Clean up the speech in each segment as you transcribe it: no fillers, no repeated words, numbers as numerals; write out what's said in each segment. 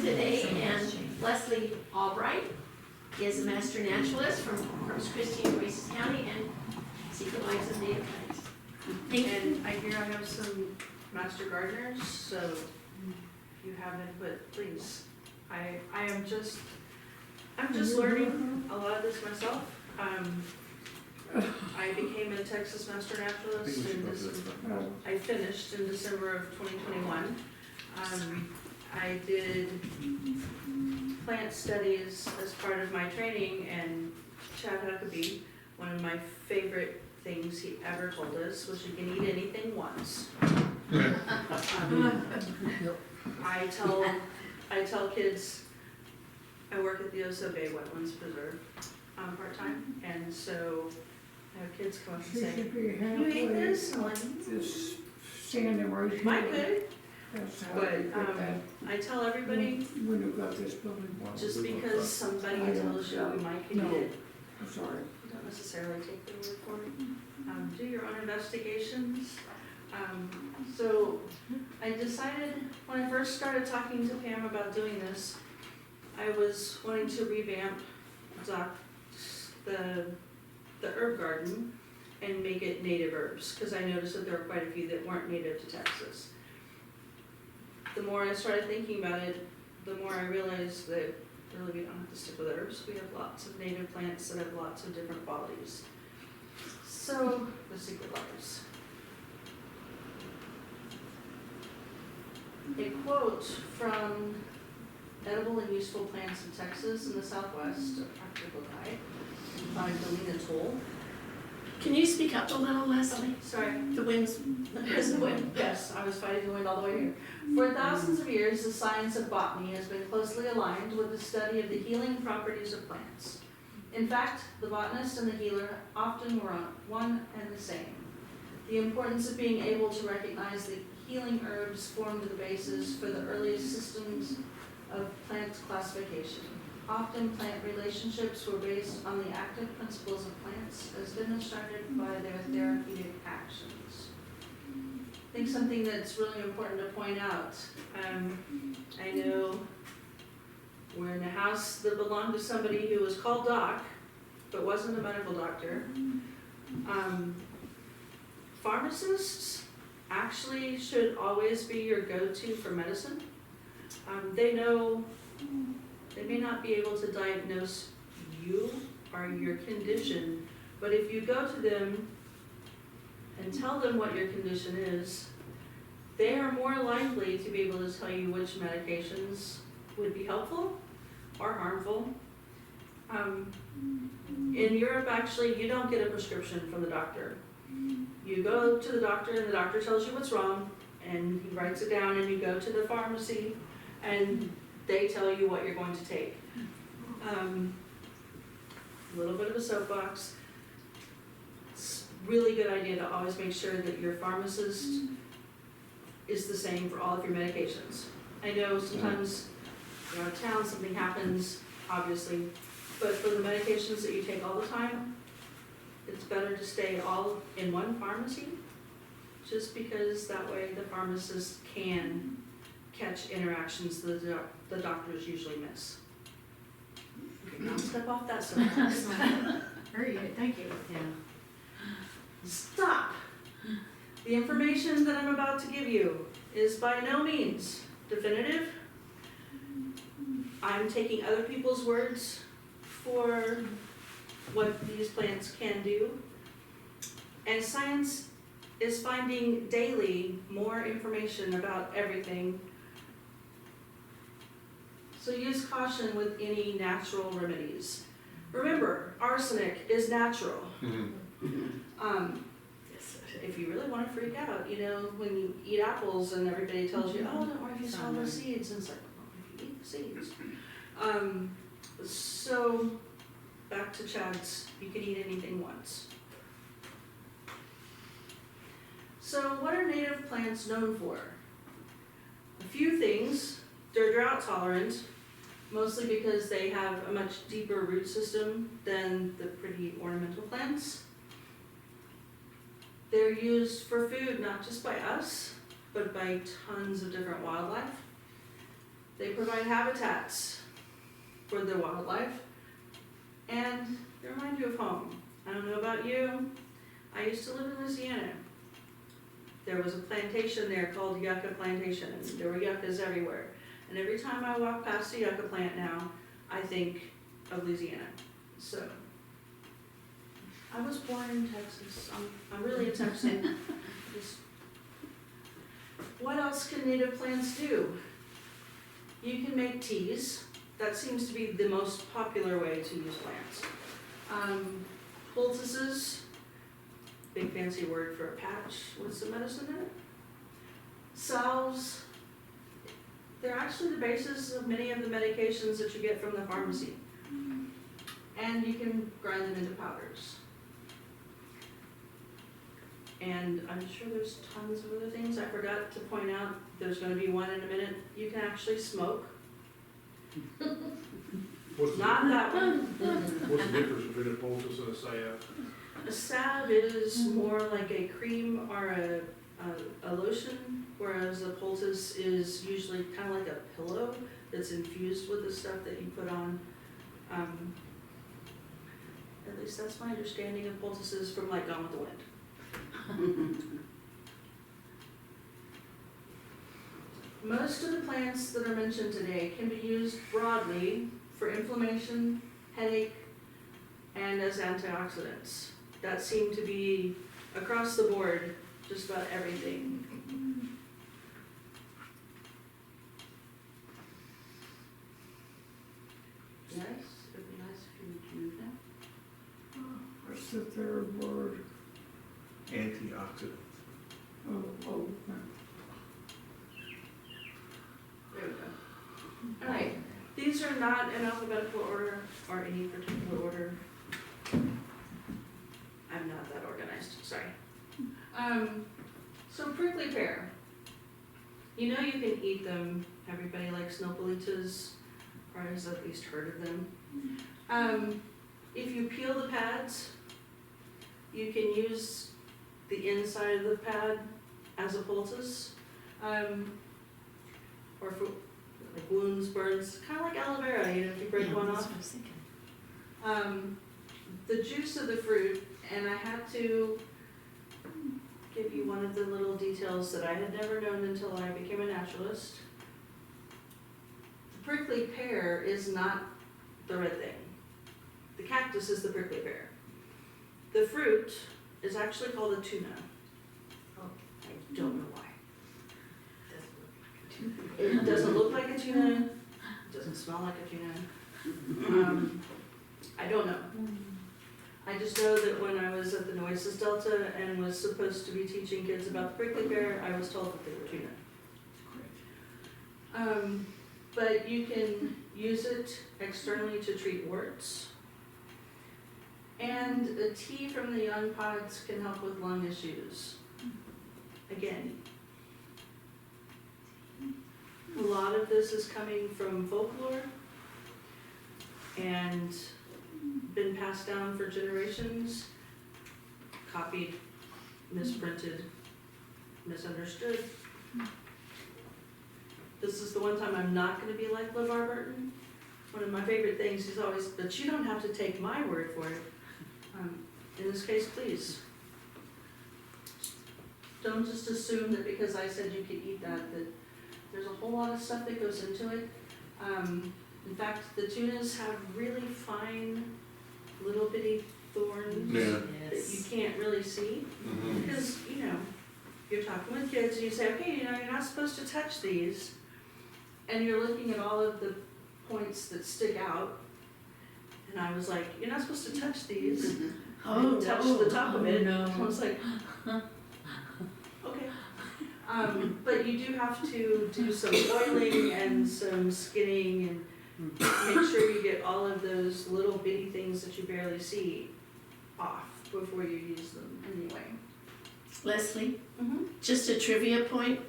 today, and Leslie Albright is a master naturalist from Corpus Christi and Oasis County and Secret Lives of Native Plants. Thank you. And I hear I have some master gardeners, so if you have input, please. I'm just learning a lot of this myself. I became a Texas Master Naturalist I finished in December of 2021. I did plant studies as part of my training, and Chad Huckabee, one of my favorite things he ever told us was you can eat anything once. I tell kids, I work at the Oso Bay Wetlands Preserve part-time, and so I have kids come up and say, you ate this? I'm like, Just standing right here. I could, That's how but we get that. I tell everybody, When you got this building, just because somebody tells you you might eat it, I'm sorry. you don't necessarily take their word for it. Do your own investigations. So I decided when I first started talking to Pam about doing this, I was wanting to revamp the herb garden and make it native herbs, because I noticed that there were quite a few that weren't native to Texas. The more I started thinking about it, the more I realized that really we don't have to stick with herbs. We have lots of native plants that have lots of different qualities. So, the secret lives. A quote from Edible and Useful Plants in Texas in the Southwest, a practical guide, by Delina Toll. Can you speak up a little, Leslie? Sorry. The wind's, There's the wind. Yes, I was fighting the wind all the way here. For thousands of years, the science of botany has been closely aligned with the study of the healing properties of plants. In fact, the botanist and the healer often were one and the same. The importance of being able to recognize the healing herbs formed the basis for the earliest systems of plant classification. Often plant relationships were based on the active principles of plants as demonstrated by their therapeutic actions. I think something that's really important to point out, I know we're in a house that belonged to somebody who was called Doc, but wasn't a medical doctor. Pharmacists actually should always be your go-to for medicine. They know, they may not be able to diagnose you or your condition, but if you go to them and tell them what your condition is, they are more likely to be able to tell you which medications would be helpful or harmful. In Europe, actually, you don't get a prescription from the doctor. You go to the doctor and the doctor tells you what's wrong, and he writes it down, and you go to the pharmacy and they tell you what you're going to take. A little bit of a soapbox. It's a really good idea to always make sure that your pharmacist is the same for all of your medications. I know sometimes you're out of town, something happens, obviously, but for the medications that you take all the time, it's better to stay all in one pharmacy, just because that way the pharmacist can catch interactions that the doctors usually miss. Okay, now step off that soapbox. Very good, thank you. Yeah. Stop! The information that I'm about to give you is by no means definitive. I'm taking other people's words for what these plants can do. And science is finding daily more information about everything. So use caution with any natural remedies. Remember, arsenic is natural. If you really want to freak out, you know, when you eat apples and everybody tells you, oh, don't worry if you swallow the seeds, and it's like, well, if you eat the seeds. So, back to Chad's, you can eat anything once. So what are native plants known for? A few things. They're drought tolerant, mostly because they have a much deeper root system than the pretty ornamental plants. They're used for food, not just by us, but by tons of different wildlife. They provide habitats for the wildlife, and they remind you of home. I don't know about you, I used to live in Louisiana. There was a plantation there called Yucca Plantation, and there were yuccas everywhere. And every time I walk past a yucca plant now, I think of Louisiana. So, I was born in Texas. I'm really a Texan. Just- What else can native plants do? You can make teas. That seems to be the most popular way to use plants. Poultices, big fancy word for a patch with some medicine in it. Salves, they're actually the basis of many of the medications that you get from the pharmacy. And you can grind them into powders. And I'm sure there's tons of other things. I forgot to point out, there's gonna be one in a minute. You can actually smoke. What's the, Not that one. what's the difference between a poultice and a salve? A salve is more like a cream or a lotion, whereas a poultice is usually kind of like a pillow that's infused with the stuff that you put on. At least that's my understanding of poultices from like Gone with the Wind. Most of the plants that are mentioned today can be used broadly for inflammation, headache, and as antioxidants. That seem to be across the board, just about everything. Yes, it'd be nice if you would move that. What's the third word? Antioxidants. Oh, There we go. All right, these are not in alphabetical order or any particular order. I'm not that organized, sorry. So prickly pear. You know you can eat them. Everybody likes nopalitas, or has at least heard of them. If you peel the pads, you can use the inside of the pad as a poultice. Or for like wounds, burns, kind of like aloe vera, you know, if you break one off. The juice of the fruit, and I had to give you one of the little details that I had never known until I became a naturalist. The prickly pear is not the red thing. The cactus is the prickly pear. The fruit is actually called a tuna. Oh, I don't know why. It doesn't look like a tuna, it doesn't smell like a tuna. I don't know. I just know that when I was at the Nueces Delta and was supposed to be teaching kids about the prickly pear, I was told that they were tuna. But you can use it externally to treat warts. And a tea from the young pods can help with lung issues. Again, a lot of this is coming from folklore and been passed down for generations, copied, misprinted, misunderstood. This is the one time I'm not gonna be like LeVar Burton. One of my favorite things, he's always, but you don't have to take my word for it. In this case, please. Don't just assume that because I said you could eat that there's a whole lot of stuff that goes into it. In fact, the tunas have really fine, little bitty thorns Yeah. that you can't really see. Mhm. Because, you know, you're talking with kids and you say, okay, you know, you're not supposed to touch these. And you're looking at all of the points that stick out. And I was like, you're not supposed to touch these. Oh, Touch no. the top of it. Oh, I no. was like, okay. But you do have to do some oiling and some skinning and make sure you get all of those little bitty things that you barely see off before you use them anyway. Leslie, Mm-hmm. just a trivia point.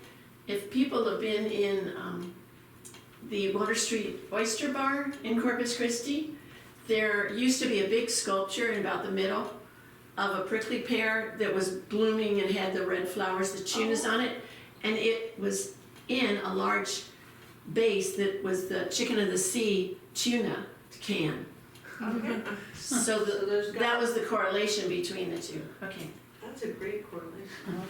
If people have been in the Water Street Oyster Bar in Corpus Christi, there used to be a big sculpture in about the middle of a prickly pear that was blooming and had the red flowers, the tunas on it, and it was in a large base that was the chicken of the sea tuna can. Okay, So so there's that got, was the correlation between the two. Okay. that's a great correlation.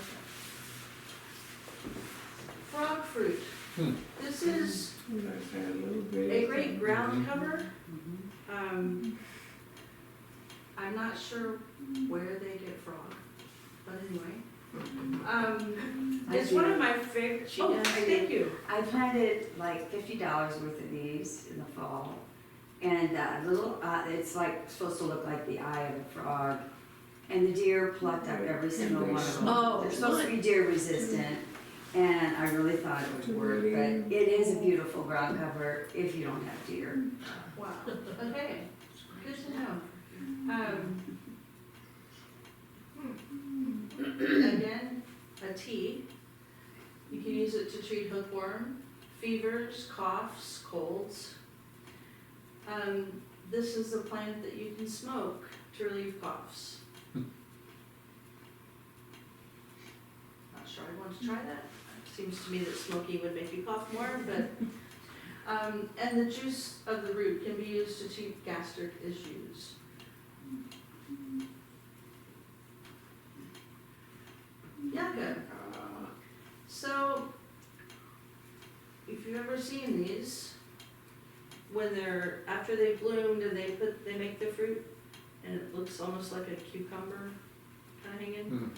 Frog fruit. This is When I say a little bit. a great ground cover. I'm not sure where they get frog, but anyway. It's one of my favorite, She oh, does. thank you. I planted like $50 worth of these in the fall. And it's like, supposed to look like the eye of a frog. And the deer plucked up every single one of them. Oh, They're supposed to be deer resistant. And I really thought it would work, but it is a beautiful ground cover if you don't have deer. Wow, okay, good to know. Again, a tea. You can use it to treat hookworm, fevers, coughs, colds. This is a plant that you can smoke to relieve coughs. Not sure I want to try that. Seems to me that smoking would make you cough more, but, and the juice of the root can be used to treat gastric issues. Yucca. So, if you've ever seen these, when they're, after they've bloomed and they make the fruit, and it looks almost like a cucumber kind of hanging.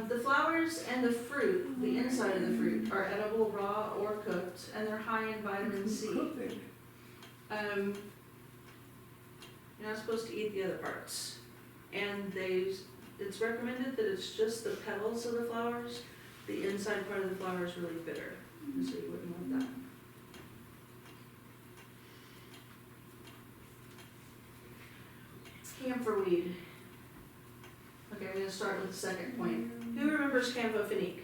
The flowers and the fruit, the inside of the fruit, are edible raw or cooked, and they're high in vitamin C. You're not supposed to eat the other parts. And it's recommended that it's just the petals of the flowers. The inside part of the flower is really bitter, so you wouldn't want that. Camphorweed. Okay, I'm gonna start with the second point. Who remembers Campho-Phenique?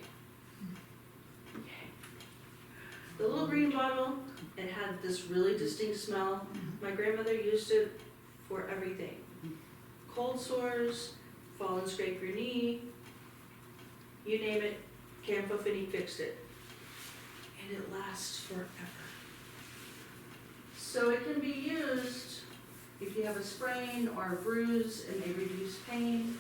Okay. The little green bottle, it had this really distinct smell. My grandmother used it for everything. Cold sores, fall and scrape your knee, you name it, Campho-Phenique fixed it. And it lasts forever. So it can be used if you have a sprain or a bruise, it may reduce pain.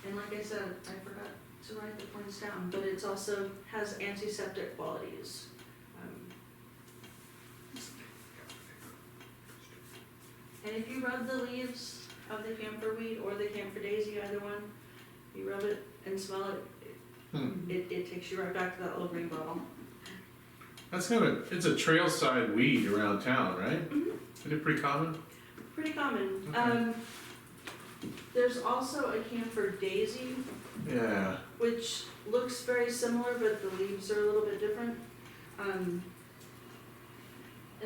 And like I said, I forgot to write the points down, but it's also has antiseptic qualities. And if you rub the leaves of the camphorweed or the camphor daisy, either one, you rub it and smell it, it takes you right back to that little green bottle. That's it's a trail side weed around town, right? Mhm. Is it pretty common? Pretty common. Okay. There's also a camphor daisy, Yeah. which looks very similar, but the leaves are a little bit different. And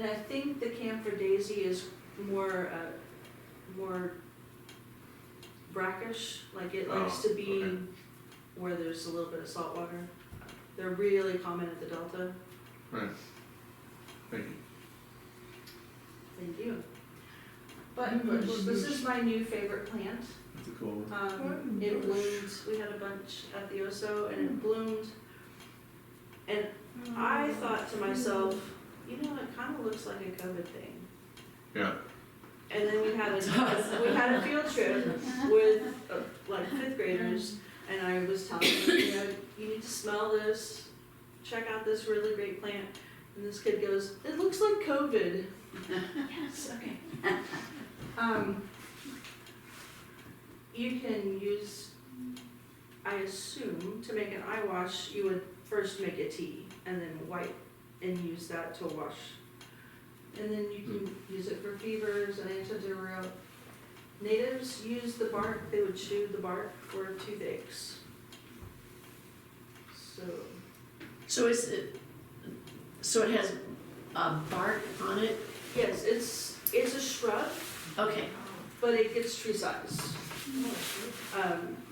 I think the camphor daisy is more brackish, like it likes to be okay. where there's a little bit of salt water. They're really common at the Delta. Right. Thank you. Thank you. Buttonbush, this is my new favorite plant. That's a cool one. It bloomed, we had a bunch at the Oso and it bloomed. And I thought to myself, you know, it kind of looks like a COVID thing. Yeah. And then we had a field trip with like 5th graders, and I was telling them, you know, you need to smell this, check out this really great plant. And this kid goes, it looks like COVID. Yes, okay. You can use, I assume, to make an eye wash, you would first make a tea and then wipe and use that to wash. And then you can use it for fevers and antidiarrheal. Natives use the bark, they would chew the bark for toothaches. So it has bark on it? Yes, it's a shrub, Okay. but it gets tree size.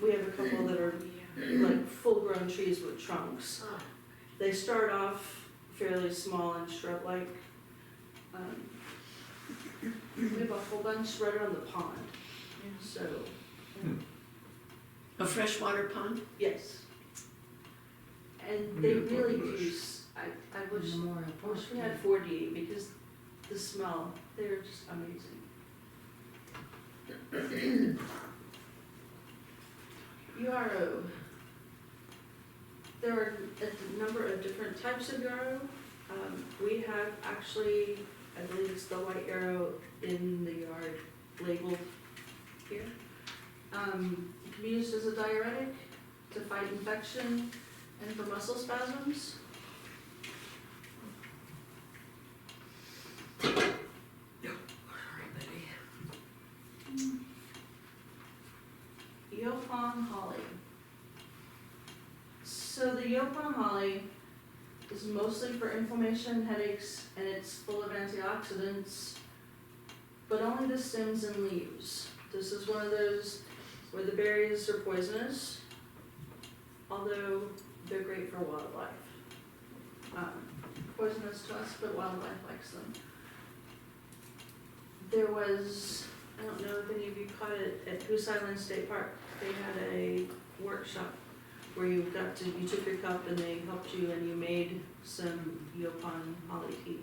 We have a couple that are like full-grown trees with trunks. They start off fairly small and shrub-like. We have a whole bunch right around the pond, so, A freshwater pond? yes. And they Yeah, really bush. use I wish, Memorial I Park. wish we had 4D because the smell, they're just amazing. URO. There are a number of different types of URO. We have actually, I believe it's the white arrow in the yard labeled here. It can be used as a diuretic to fight infection and for muscle spasms. Yopon holly. So the Yopon holly is mostly for inflammation, headaches, and it's full of antioxidants, but only the stems and leaves. This is one of those where the berries are poisonous, although they're great for wildlife. Poisonous to us, but wildlife likes them. There was, I don't know if any of you caught it at Goose Island State Park. They had a workshop where you took your cup and they helped you and you made some Yopon holly tea.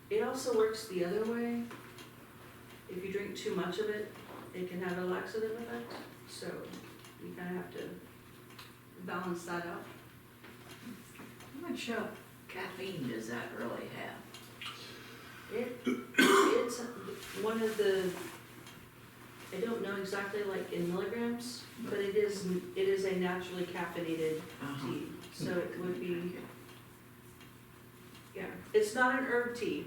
It also works the other way. If you drink too much of it, it can have a laxative effect. So you kind of have to balance that out. How much caffeine does that really have? It's one of the, I don't know exactly like in milligrams, but it is a naturally caffeinated tea. So it would be, yeah, it's not an herb tea.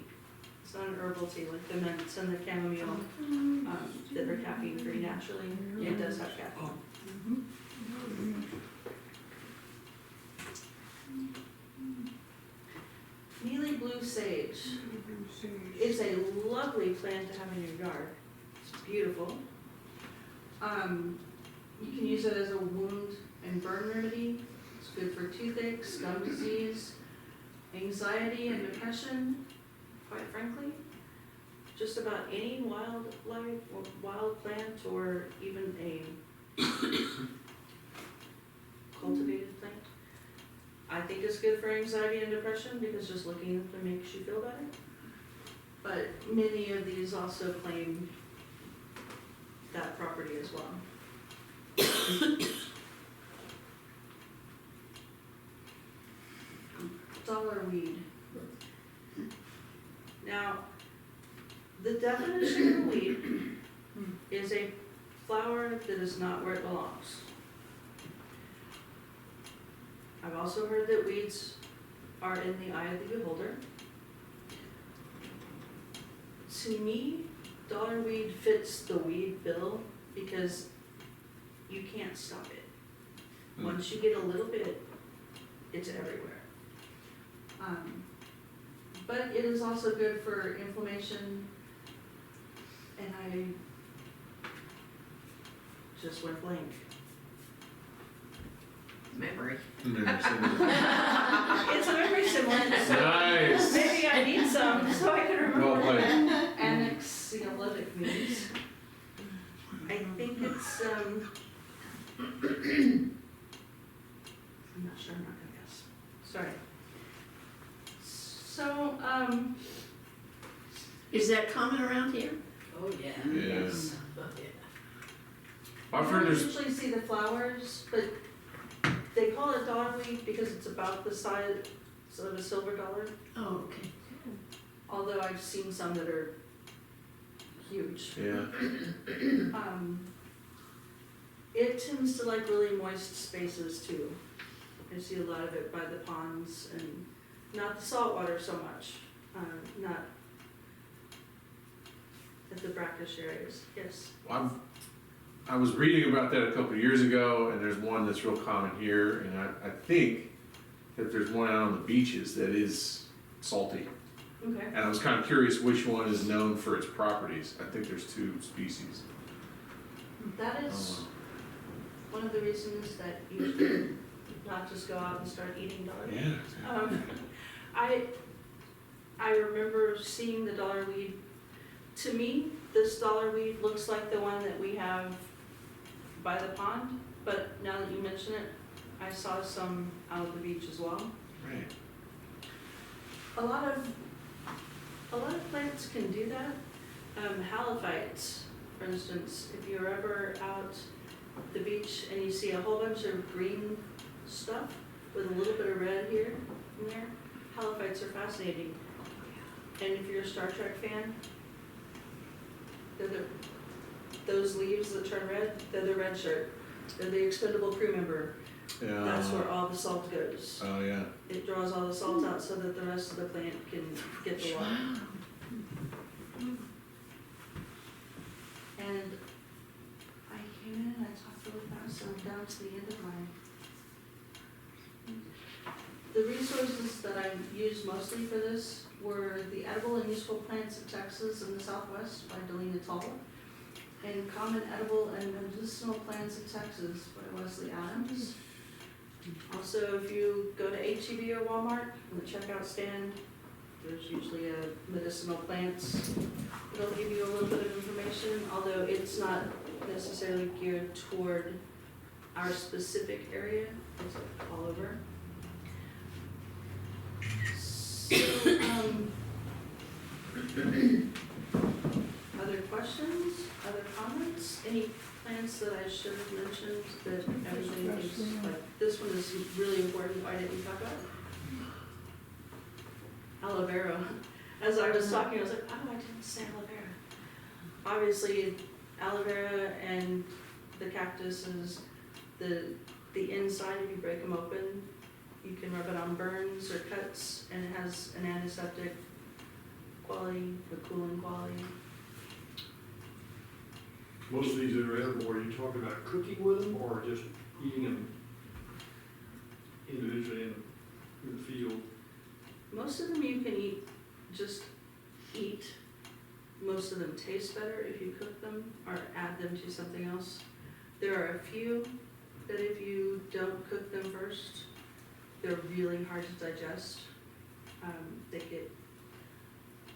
It's not an herbal tea like the mints and the chamomile that are caffeine free naturally. It does have caffeine. Mealy blue sage. It's a lovely plant to have in your yard. It's beautiful. You can use it as a wound and burn remedy. It's good for toothache, gum disease, anxiety and depression, quite frankly. Just about any wildlife or wild plant or even a cultivated plant. I think it's good for anxiety and depression because just looking at them makes you feel better. But many of these also claim that property as well. Dollar weed. Now, the definition of weed is a flower that is not where it belongs. I've also heard that weeds are in the eye of the beholder. To me, dollarweed fits the weed bill because you can't stop it. Once you get a little bit, it's everywhere. But it is also good for inflammation, and I just went blank. Memory. It's a memory stimulant, so Nice. maybe I need some so I can remember Well what played. anxiolytic means. I think it's, I'm not sure, I'm not gonna guess. Sorry. So, Is that common around here? Oh, yeah. Yeah. yes. I I've heard don't there's, usually see the flowers, but they call it dollarweed because it's about the size of a silver dollar. Oh, okay. Although I've seen some that are huge. yeah, It tends to like really moist spaces too. I see a lot of it by the ponds and not the saltwater so much, not at the brackish areas, yes. I was reading about that a couple of years ago, and there's one that's real common here, and I think that there's one out on the beaches that is salty. Okay. And I was kind of curious which one is known for its properties. I think there's two species. That is one of the reasons that you should not just go out and start eating dollarweed. Yeah. I remember seeing the dollarweed. To me, this dollarweed looks like the one that we have by the pond, but now that you mention it, I saw some out at the beach as well. Right. A lot of plants can do that. Halophytes, for instance, if you're ever out at the beach and you see a whole bunch of green stuff with a little bit of red here and there, halophytes are fascinating. And if you're a Star Trek fan, those leaves that turn red, they're the red shirt. They're the expendable crew member. Yeah. That's where all the salt goes. Oh, yeah. It draws all the salt out so that the rest of the plant can get the water. Wow. And I came in and I talked really fast, and I'm down to the end of mine. The resources that I used mostly for this were The Edible and Useful Plants of Texas and the Southwest by Delina Tall, and Common Edible and Medicinal Plants of Texas by Wesley Adams. Also, if you go to H-E-B or Walmart, in the checkout stand, there's usually a medicinal plants. It'll give you a little bit of information, although it's not necessarily geared toward our specific area, it's all over. So, other questions, other comments, any plants that I should have mentioned that everybody thinks, like, this one is really important, why didn't we talk about it? Aloe vera. As I was talking, I was like, oh, I didn't say aloe vera. Obviously, aloe vera and the cactus is the inside, if you break them open, you can rub it on burns or cuts, and it has an antiseptic quality, a cooling quality. Most of these that are edible, are you talking about cooking with them or just eating them individually in the field? Most of them you can eat, just eat. Most of them taste better if you cook them or add them to something else. There are a few that if you don't cook them first, they're really hard to digest. They get,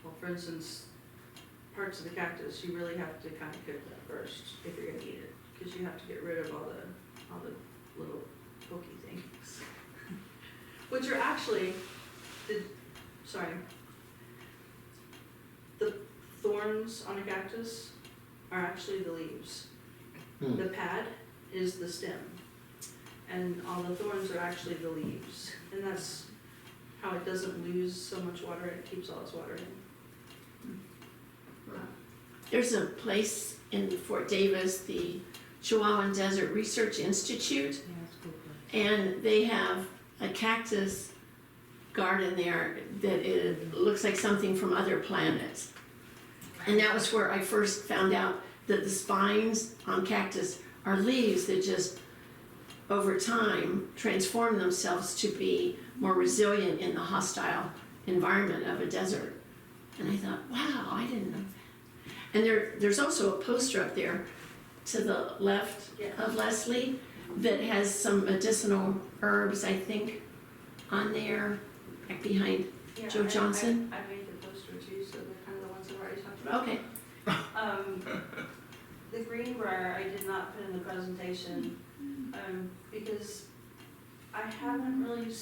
well, for instance, parts of the cactus, you really have to kind of cook that first if you're gonna eat it, because you have to get rid of all the little pokey things, which are actually the thorns on a cactus are actually the leaves. Hmm. The pad is the stem, and all the thorns are actually the leaves, and that's how it doesn't lose so much water, it keeps all its water in. There's a place in Fort Davis, the Chihuahuan Desert Research Institute, and they have a cactus garden there that it looks like something from other planets. And that was where I first found out that the spines on cactus are leaves that just over time transform themselves to be more resilient in the hostile environment of a desert. And I thought, wow, I didn't know that. And there's also a poster up there to the left of Leslie that has some medicinal herbs, I think, on there, like behind. Yeah, Joe Johnson? I made the poster too, so they're kind of the ones I've already talked about. Okay, The greenbrier I did not put in the presentation, because I haven't really,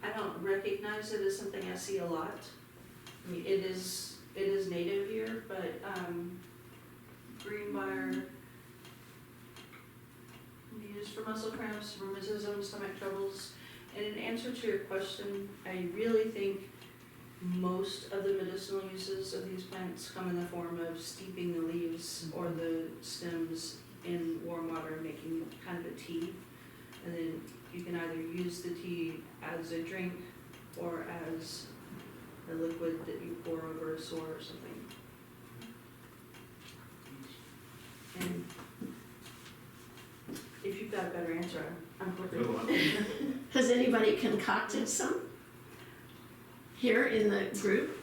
I don't recognize it as something I see a lot. I mean, it is native here, but, greenbrier can be used for muscle cramps, rheumatism, stomach troubles. And in answer to your question, I really think most of the medicinal uses of these plants come in the form of steeping the leaves or the stems in warm water, making kind of a tea. And then you can either use the tea as a drink or as a liquid that you pour over a sore or something. And if you've got a better answer, I'm hoping. has anybody concocted some here in the group?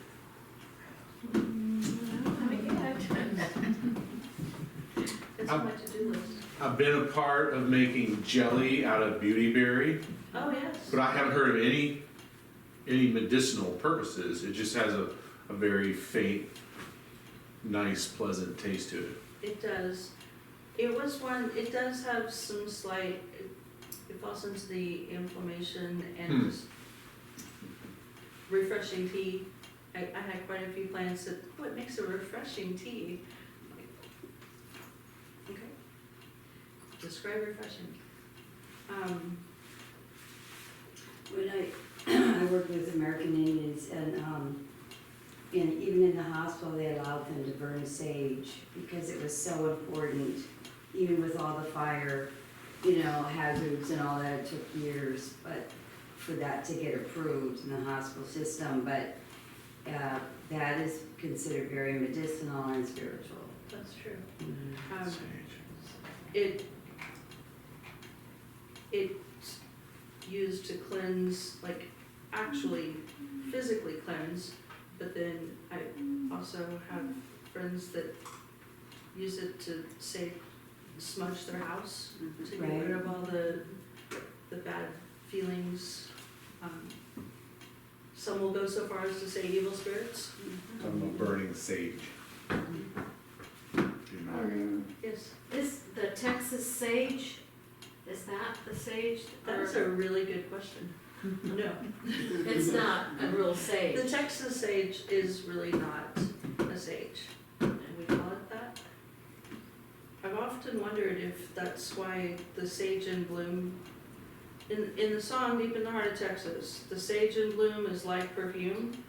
It's on my to-do list. I've been a part of making jelly out of beautyberry, Oh, yes. but I haven't heard of any medicinal purposes. It just has a very faint, nice, pleasant taste to it. It does. It was one, it does have some slight It falls into the inflammation Hmm. and just refreshing tea. I had quite a few plants that, what makes a refreshing tea? Okay. Describe refreshing. When I worked with American Indians and even in the hospital, they allowed them to burn sage because it was so important, even with all the fire, hazards and all that, it took years, but for that to get approved in the hospital system, but that is considered very medicinal and spiritual. That's true. Mhm. It's used to cleanse, like actually physically cleanse, but then I also have friends that use it to say smudge their house to get rid of all the bad feelings. Some will go so far as to say evil spirits. Talking about burning sage. Yes, Is the Texas sage, is that the sage? that's a really good question. No, It's not a real the sage. Texas sage is really not a sage, and we call it that. I've often wondered if that's why the sage in bloom, in the song Deep in the Heart of Texas, the sage in bloom is like perfume,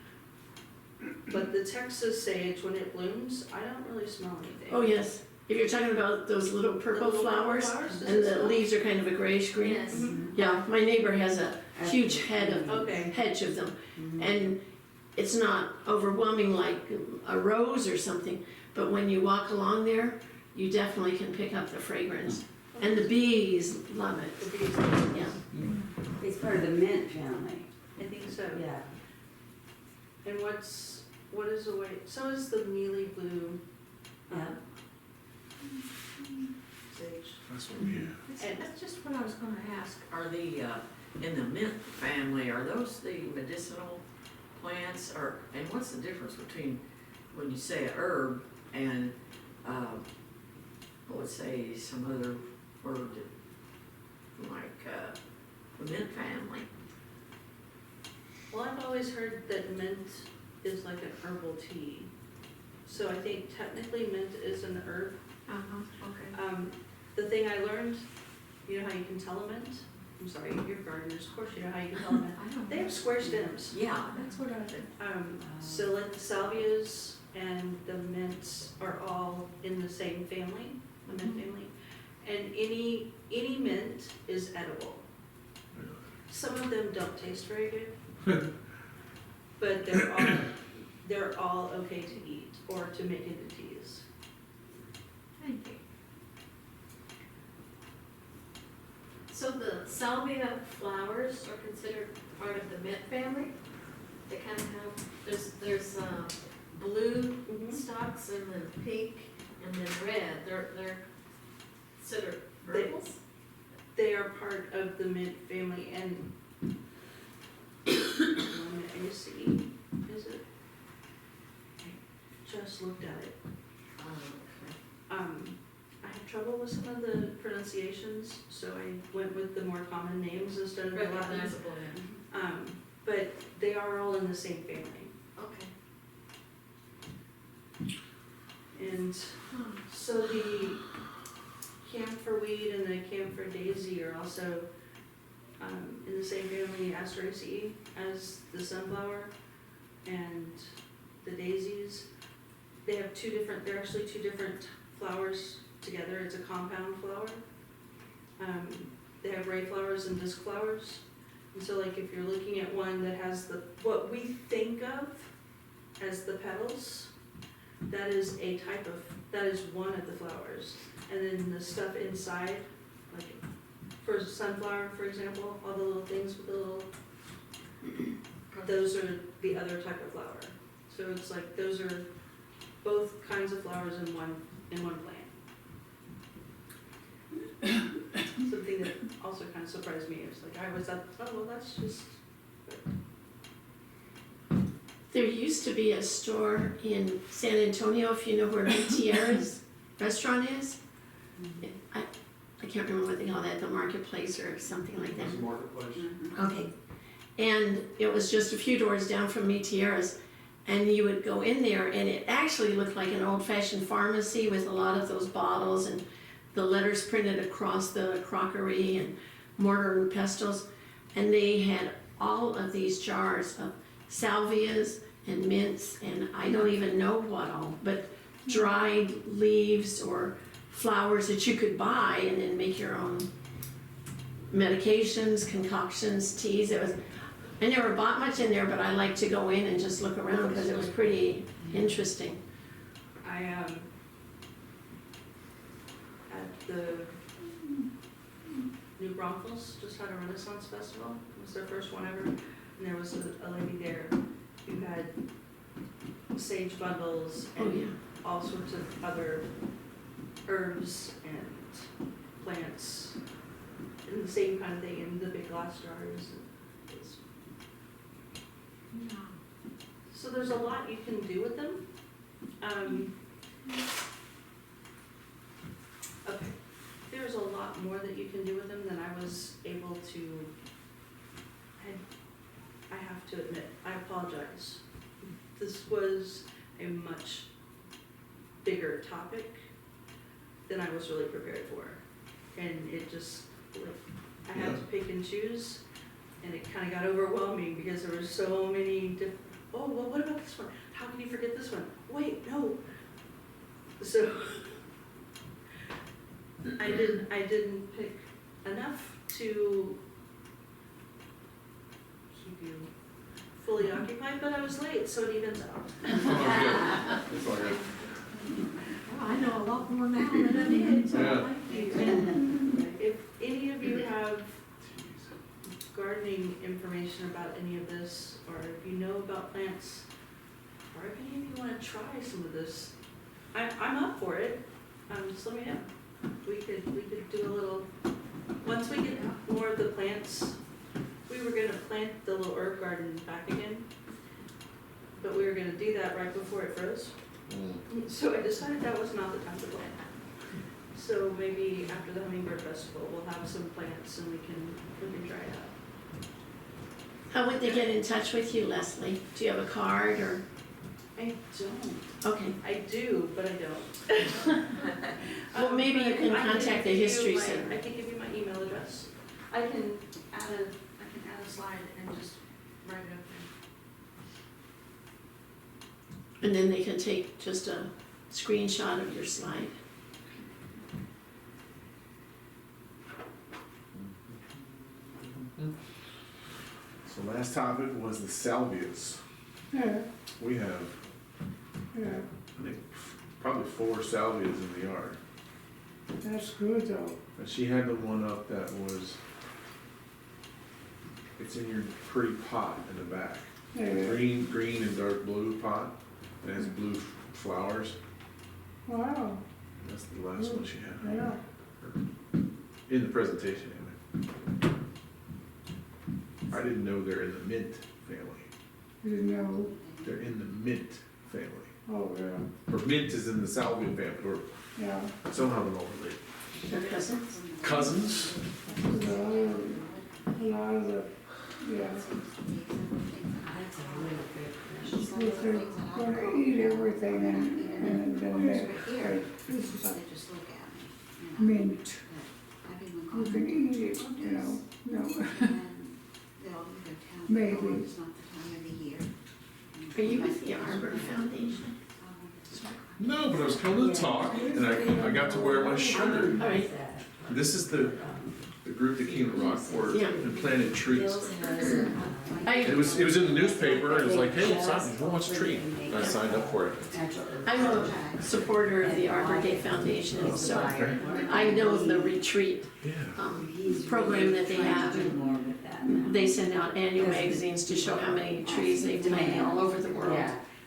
but the Texas sage, when it blooms, I don't really smell anything. Oh, yes. If you're talking about those little purple The little flowers, does and it the smell? leaves are kind of a grayish green. Yes. Mhm. Yeah, my neighbor has a huge head of, Okay. hedge of them. Mhm. And it's not overwhelming like a rose or something, but when you walk along there, you definitely can pick up the fragrance. And the bees love it. The bees, Yeah. It's part of the mint family, I think so. yeah. And what is the white, so is the mealy blue, Yeah. sage. That's what we have. And- That's just what I was gonna ask. Are the, in the mint family, are those the medicinal plants or, and what's the difference between when you say a herb and, I would say some other word like, the mint family? Well, I've always heard that mint is like an herbal tea. So I think technically mint is an herb. Okay. The thing I learned, you know how you can tell a mint? I'm sorry, you're gardeners, of course you know how you can tell a mint. I don't They know. have square stems. Yeah, that's what I did. So like the salvias and the mints are all in the same family, the mint family. And any mint is edible. Some of them don't taste very good. But they're all okay to eat or to make into teas. Thank you. So the salvia flowers are considered part of the mint family? They kind of have, there's blue stalks and then pink and then red. They're considered herbals? They are part of the mint family and let me see, is it? I just looked at it. Okay. I had trouble with some of the pronunciations, so I went with the more common names instead of the Latin. Recognizable, yeah. But they are all in the same family. Okay. And so the camphorweed and the camphor daisy are also in the same family Asteraceae as the sunflower and the daisies. They have they're actually two different flowers together. It's a compound flower. They have ray flowers and disc flowers. And so like if you're looking at one that has what we think of as the petals, that is one of the flowers. And then the stuff inside, like for sunflower, for example, all the little things with the little, those are the other type of flower. So it's like those are both kinds of flowers in one plant. Something that also kind of surprised me is like I was up, oh well, that's just. There used to be a store in San Antonio, if you know where Tierra's restaurant is. I can't remember what they call that, the marketplace or something like that. It's a marketplace. Okay. And it was just a few doors down from Metieras, and you would go in there, and it actually looked like an old-fashioned pharmacy with a lot of those bottles and the letters printed across the crockery and mortar and pestles. And they had all of these jars of salvias and mints, and I don't even know what all, but dried leaves or flowers that you could buy and then make your own medications, concoctions, teas. It was, I never bought much in there, but I like to go in and just look around because it was pretty interesting. I at the New Braunfels just had a Renaissance festival. It was their first one ever, and there was a lady there who had sage bundles Oh, and yeah. all sorts of other herbs and plants, and the same kind of thing in the big glass jars. It's- So there's a lot you can do with them. Okay, there's a lot more that you can do with them than I was able to. I have to admit, I apologize. This was a much bigger topic than I was really prepared for. And it just, like, I had to pick and choose, and it kind of got overwhelming because there were so many different, oh, well, what about this one? How can you forget this one? Wait, no. So, I didn't pick enough to keep you fully occupied, but I was late, so it evens out. It's all good. I know a lot more now than I did, so Yeah. thank you. If any of you have gardening information about any of this, or if you know about plants, or if any of you wanna try some of this, I'm up for it, just let me know. We could do a little, once we get more of the plants, we were gonna plant the little herb garden back again, but we were gonna do that right before it froze. So I decided that was not the time to plant. So maybe after the Hummingbird Festival, we'll have some plants and we can try it out. How would they get in touch with you, Leslie? Do you have a card or? I don't. Okay. I do, but I don't. Well, maybe you can I contact the give you History my- Center. I can give you my email address. I can add a slide and just write it up there. And then they can take just a screenshot of your slide. So last topic was the salvias. Yeah, We have, yeah, I think, probably 4 salvias in the yard. that's good though. And she had the one up that was, it's in your pretty pot in the back. Yeah, Green and dark blue pot, and has blue flowers. wow, That's the last one she had, yeah, in the presentation anyway. I didn't know they're in the mint family. you didn't know, They're in the mint family. oh, yeah, Or mint is in the salvia family, or yeah. somehow they're all related. Your cousins? Cousins? A lot of the, yeah, That's a really good question. if they're gonna eat everything and then they, this is a They just look at me, you know. mint, I've even you called can them, eat it, you know, no, and they'll either tell me, Maybe. oh, it's not the time of the year. Are you with the Arbor Foundation? No, but I was coming to talk, and I got to wear my shirt. All right. This is the group that came to Rockport Yeah. and planted trees. I, It was in the newspaper, and it was like, hey, sign, go watch a tree. And I signed up for it. I'm a supporter of the Arbor Day Foundation, so I know the retreat Yeah. program that they have. And they send out annual magazines to show how many trees they've planted all over the world.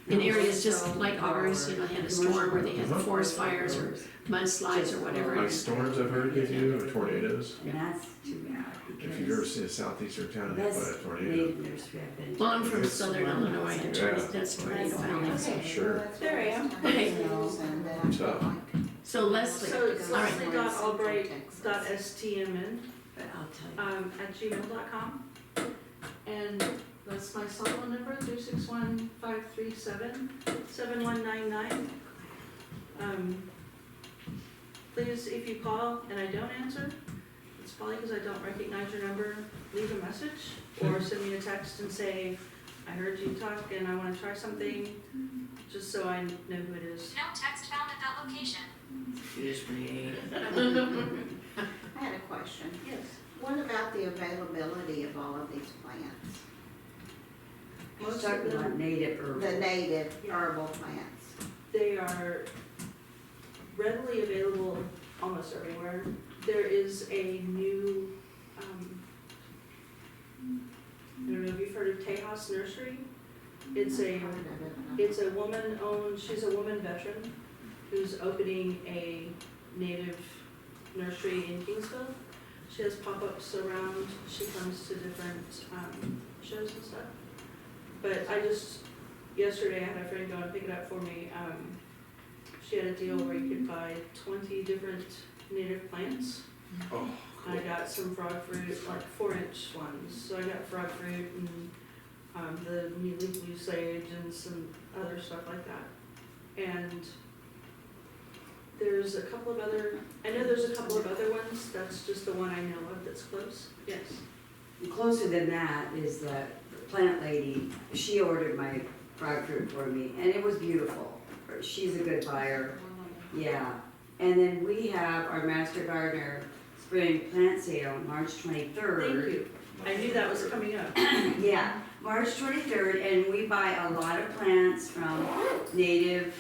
In areas just like ours, you know, had a storm where they had forest fires or mudslides or whatever. Like storms I've heard give you, or tornadoes. And that's too bad. If you've ever seen a southeastern town hit by a tornado. Native nursery I've been to. Well, I'm from Southern Illinois, and that's Tornado Valley. Sure. There I am. Okay. Tough. So Leslie, So it's all right. leslie.albright.stmn But I'll tell you. at gmail.com. And that's my cell phone number, 361-537-7199. Please, if you call and I don't answer, it's probably because I don't recognize your number. Leave a message or send me a text and say, I heard you talk and I want to try something, just so I know who it is. No text found at that location. Excuse me. I had a question. Yes. What about the availability of all of these plants? Most Talking of them, about native herbs. The native herbal plants? they are readily available almost everywhere. There is a new, I don't know if you've heard of Tejas Nursery. It's a woman-owned, she's a woman veteran who's opening a native nursery in Kingsville. She has pop-ups around, she comes to different shows and stuff. But yesterday I had a friend go and pick it up for me. She had a deal where you could buy 20 different native plants. Oh, I got some frog fruit, like 4-inch ones. So I got frog fruit and the mealy blue sage and some other stuff like that. And there's a couple of other, I know there's a couple of other ones. That's just the one I know of that's close. Yes. And closer than that is the plant lady. She ordered my frog fruit for me, and it was beautiful. She's a good buyer. Yeah. And then we have our Master Gardener Spring Plant Sale, March 23rd. Thank you. I knew that was coming up. Yeah, March 23rd, and we buy a lot of plants from Native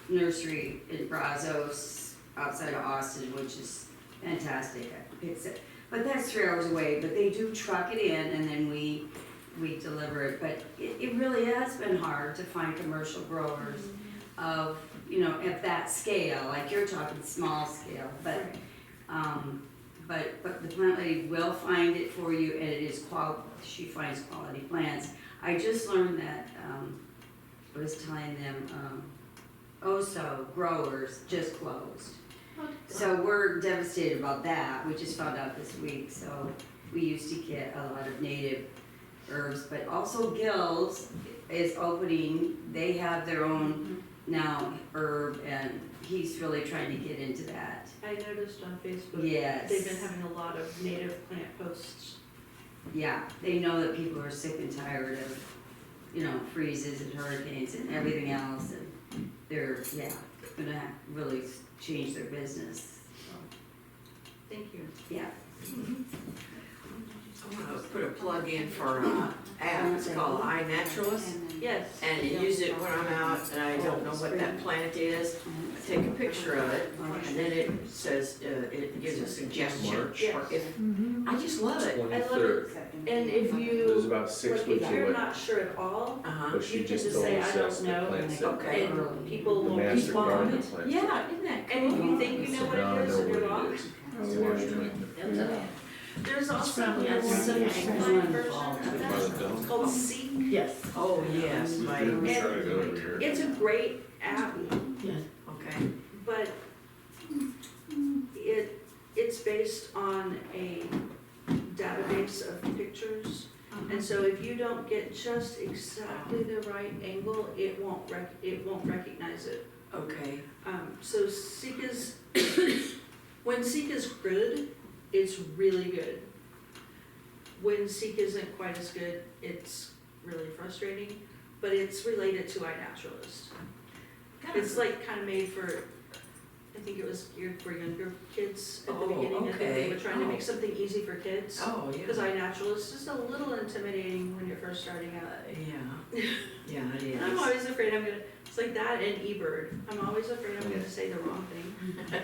Nursery in Brazos, outside of Austin, which is fantastic. But that's 3 hours away, but they do truck it in and then we deliver it. But it really has been hard to find commercial growers of, at that scale, like you're talking small scale, but the plant lady will find it for you, and it is she finds quality plants. I just learned that, I was telling them, Oso growers just closed. So we're devastated about that. We just found out this week. So we used to get a lot of native herbs, but also Gills is opening. They have their own now herb, and he's really trying to get into that. I noticed on Facebook. Yes. They've been having a lot of native plant posts. Yeah, they know that people are sick and tired of, freezes and hurricanes and everything else, and they're, gonna really change their business. So, Thank you. yeah. I want to put a plug in for an app, it's called iNaturalist, Yes. and I use it when I'm out and I don't know what that plant is. I take a picture of it, and then it says, it gives a suggestion, March. or if, I just love it. I love it. 23rd. And if It was you, about 6 like, weeks if you're away, not sure at all, Uh-huh, but she you can just just told say, us "I that's don't the know," plant set. okay. and people The will Master respond. Gardener plant set. Yeah, isn't that And if cool? you think you know what Now I it is know and you're what wrong, it is. It's March 23rd. there's also probably a a simplified version of By the that. dome. It's called Seek. Yes. Oh, yes, my, Didn't try to go over here. It's a great app, okay, but it's based on a database of pictures. And so if you don't get just exactly the right angle, it won't recognize it. okay, So Seek is, when Seek is good, it's really good. When Seek isn't quite as good, it's really frustrating, but it's related to iNaturalist. It's like kind of made for, I think it was geared for younger kids at the Oh, beginning. I think they okay. were trying to make something easy for kids. oh, Because yeah, iNaturalist is a little intimidating when you're first starting out. yeah, it And I'm is. always afraid it's like that and eBird. I'm always afraid I'm gonna say the wrong thing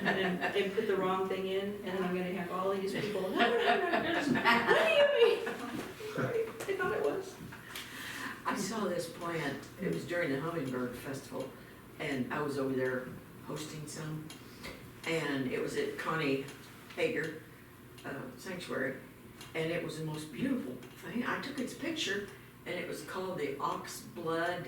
and put the wrong thing in, and then I'm gonna have all these people, no, what do you mean? Sorry, I thought it was. I saw this plant, it was during the Hummingbird Festival, and I was over there hosting some, and it was at Connie Hager Sanctuary, and it was the most beautiful thing. I took its picture, and it was called the Ox Blood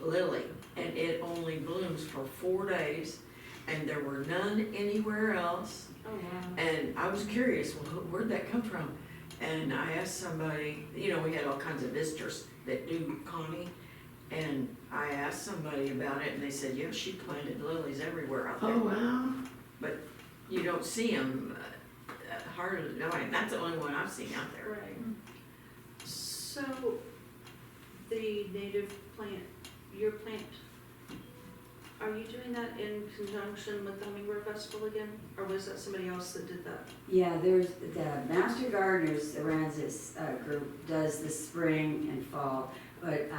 Lily, and it only blooms for 4 days, and there were none anywhere else. Oh, wow. And I was curious, well, where'd that come from? And I asked somebody, you know, we had all kinds of visitors that do Connie, and I asked somebody about it, and they said, yeah, she planted lilies everywhere out there. Oh, wow. You don't see them hardly, no, and that's the only one I've seen out there. Right. So, the native plant, your plant, are you doing that in conjunction with the Hummingbird Festival again? Or was that somebody else that did that? Yeah, there's, the Master Gardeners, Aransas group does the spring and fall, but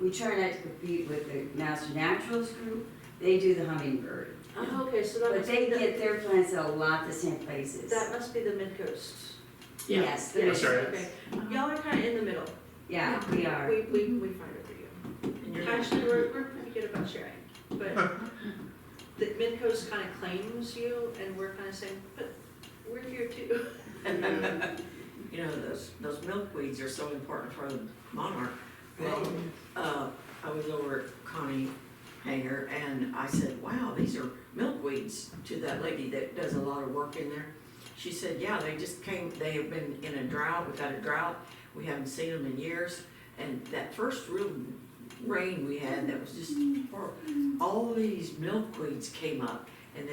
we try not to compete with the Master Naturals group. They do the hummingbird. Oh, okay, so that But must they be the, get their plants at a lot the same places. that must be the Mid-Coast. Yeah. Yes, Yeah, That's right. okay. Y'all are kinda in the middle. yeah, we are. We find it for you. And you're Actually, we're pretty good about sharing, but the Mid-Coast kinda claims you, and we're kinda saying, but we're here too. You know, those milkweeds are so important for the monarch. Well, I was over at Connie Hanger and I said, wow, these are milkweeds, to that lady that does a lot of work in there. She said, yeah, they just came, they have been in a drought, we've had a drought, we haven't seen them in years. And that first real rain we had, that was just horrible, all these milkweeds came up. And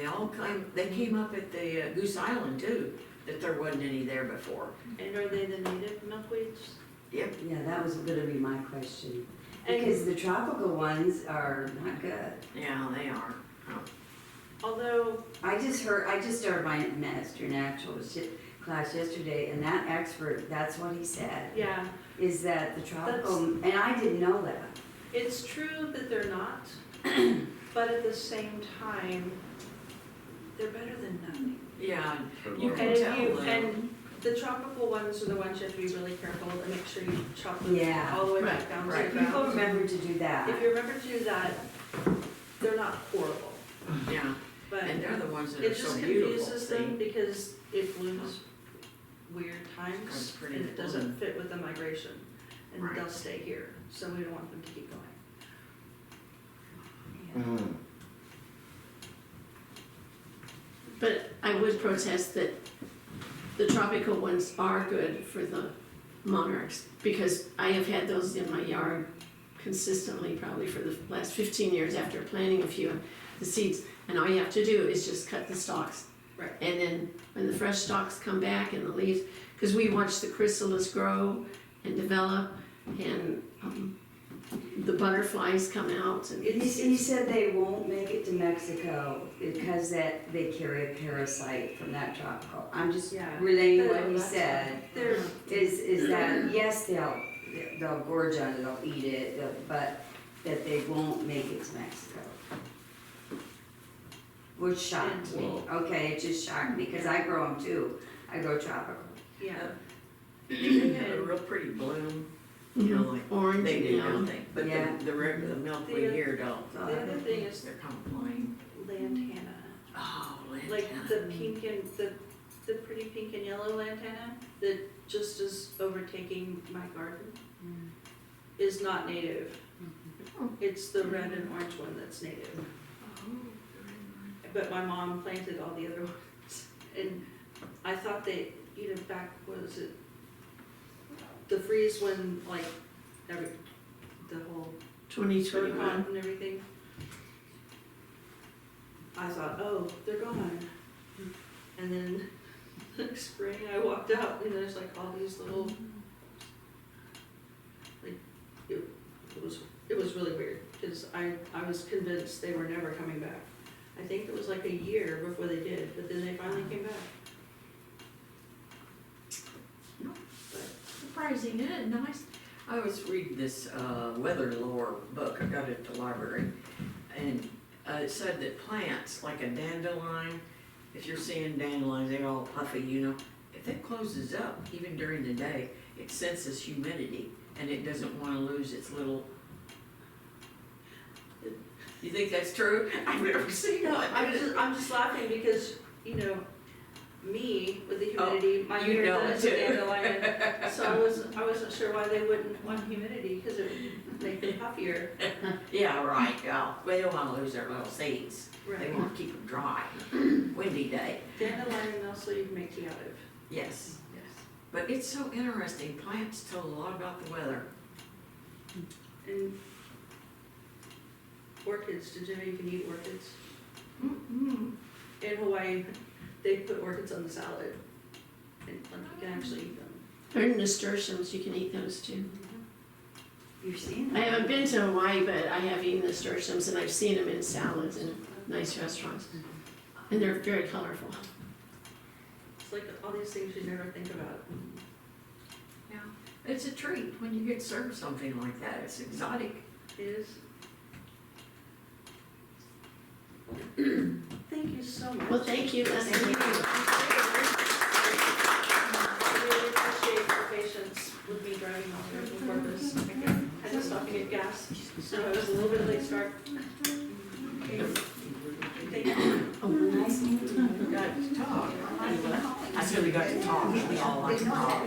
they came up at the Goose Island too, that there wasn't any there before. And are they the native milkweeds? Yep. Yeah, that was gonna be my question. And Because the tropical ones are not good. Yeah, they are. although, I just started my Master Naturals class yesterday, and that expert, that's what he said, yeah, is that the tropical, and I didn't know that. it's true that they're not, but at the same time, they're better than nothing. Yeah, you And can if tell you, them. and the tropical ones are the ones you have to be really careful and make sure you chop them Yeah. all the way Right, back down to right. the People ground. remember to do that. If you remember to do that, they're not horrible, Yeah, but and they're the ones that it are so just beautiful, confuses them see? because it blooms weird That's times pretty and it doesn't bloom. fit with the migration. And Right. they'll stay here, so we don't want them to keep going. But I would protest that the tropical ones are good for the monarchs, because I have had those in my yard consistently, probably for the last 15 years after planting a few of the seeds. And all you have to do is just cut the stalks. Right. And then when the fresh stalks come back and the leaves, because we watch the chrysalis grow and develop, and the butterflies come out, and He said they won't make it to Mexico because that they carry a parasite from that tropical. I'm just Yeah. relaying what They're- he that's- said. They're, Is that, yes, they'll gorge on it, they'll eat it, but that they won't make it to Mexico. Which shocked me. Okay, it just shocked me because I grow them too. I grow tropical. yeah, They have a real pretty bloom, you know, like orange they and do yellow. everything, but Yeah. the regular milkweed here don't. the other thing is They're kind of plain. lantana. Oh, Like lantana. the pink and, the pretty pink and yellow lantana that just is overtaking my garden is not native. It's the red and orange one that's native. But my mom planted all the other ones. And I thought they, you know, back, what was it? The freeze when like the whole 2021. Burcon and everything. I thought, oh, they're gone. And then next spring I walked out and there's like all these little, like, it was really weird because I was convinced they were never coming back. I think it was like a year before they did, but then they finally came back. Surprising, isn't it nice? I was reading this weather lore book, I got it at the library, and it said that plants, like a dandelion, if you're seeing dandelions, they're all puffy, you know, if it closes up, even during the day, it senses humidity, and it doesn't want to lose its little... You think that's true? I've never seen one. I'm just laughing because, you know, me with the humidity, my you hair know does it a too. dandelion. So I wasn't sure why they wouldn't want humidity, because it would make them puffier. Yeah, right, yeah, they don't wanna lose their little seeds, they Right. wanna keep them dry, windy day, Dandelion also you can make tea out of. yes. Yes. But it's so interesting, plants tell a lot about the weather. And orchids, did you know you can eat orchids? Mm-hmm. In Hawaii, they put orchids on the salad, and like you can actually eat them. Or nasturtiums, you can eat those too. You've seen I that? haven't been to Hawaii, but I have eaten nasturtiums and I've seen them in salads in nice restaurants. And they're very colorful. It's like all these things you never think about. Yeah, it's a treat when you get served something like that, it's exotic. It is. Thank you so much. Well, thank you, Leslie. I really appreciate your patience with me driving all the way from Corpus. I had to stop to get gas, so I was a little bit late start. Thank you. Oh, nice. We got to talk. I said we got to talk, we all like to talk.